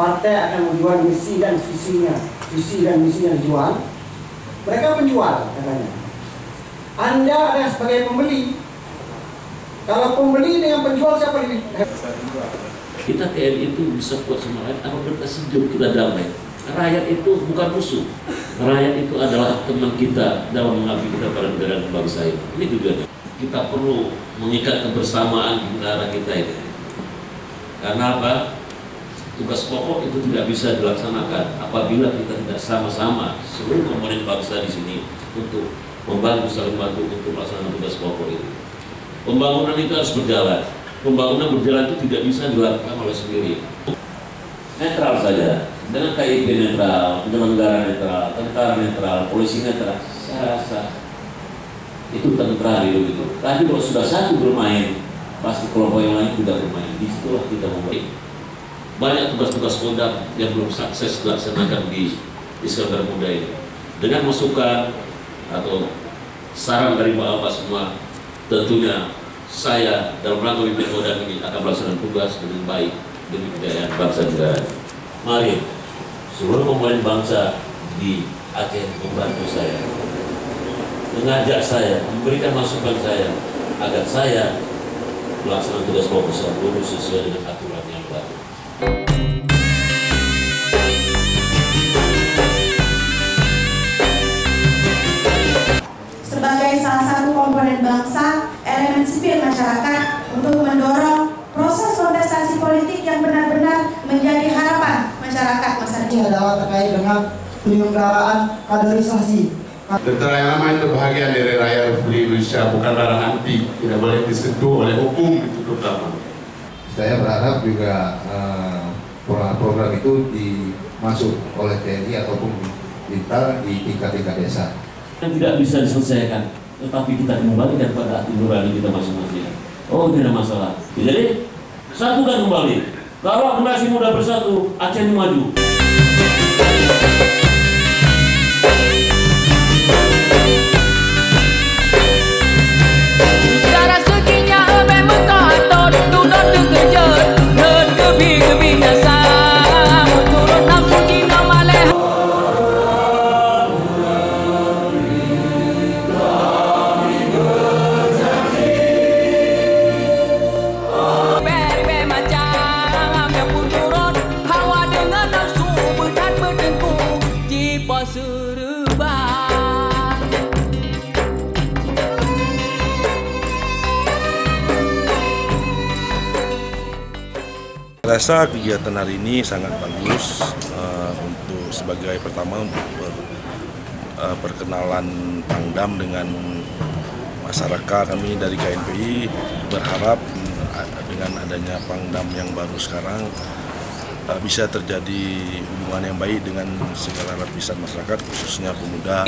partai akan menjual misi dan misinya dijual. Mereka penjual katanya. Anda ada sebagai pembeli. Kalau pembeli dengan penjual siapa lebih? Kita TNI itu bisa kuat sama rakyat apabila kita sejuk, kita damai. Rakyat itu bukan musuh. Rakyat itu adalah teman kita dalam mengabdi kita pada negara dan bangsa ini. Ini tujuannya. Kita perlu mengikat kebersamaan di negara kita ini. Karena apa? Tugas pokok itu tidak bisa dilaksanakan apabila kita tidak sama-sama seluruh komponen bangsa di sini untuk membantu saling bantu untuk melaksanakan tugas pokok itu. Pembangunan itu harus berjalan. Pembangunan berjalan itu tidak bisa dilakukan oleh sendiri. Netral saja, dengan KIP netral, penyelenggara netral, tentara netral, polisi netral, saya rasa itu tentara gitu. Tapi kalau sudah satu bermain, pasti kelompok yang lain tidak bermain. Disitulah kita membaik. Banyak tugas-tugas Kodam yang belum sukses dilaksanakan di Iskandar Muda ini. Dengan masukan atau saran dari Bapak semua, tentunya saya dalam rangka pimpin Kodam ini akan melaksanakan tugas dengan baik demi kejayaan bangsa negara. Mari seluruh komponen bangsa di Aceh membantu saya, mengajak saya, memberikan masukan saya agar saya melaksanakan tugas pokok sesuai dengan aturan yang baru. Sebagai salah satu komponen bangsa, elemen sipil masyarakat untuk mendorong proses kontestasi politik yang benar-benar menjadi harapan masyarakat masa depan. Ini adalah terkait dengan penyelenggaraan kaderisasi. Tentara yang lama itu bahagian dari rakyat Republik Indonesia, bukan ranah anti, tidak boleh disentuh oleh hukum itu terutama. Saya berharap juga program itu dimasuk oleh TNI ataupun Bintar di tingkat-tingkat desa. Yang tidak bisa diselesaikan, tetapi kita kembalikan pada hati nurani kita masing-masing. Oh, tidak masalah. Jadi satukan kembali. Kalau generasi muda bersatu, Aceh ini maju. Saya rasa kegiatan hari ini sangat bagus untuk sebagai pertama untuk perkenalan Pangdam dengan masyarakat. Kami dari KNPI berharap dengan adanya Pangdam yang baru sekarang bisa terjadi hubungan yang baik dengan segala lapisan masyarakat, khususnya pemuda.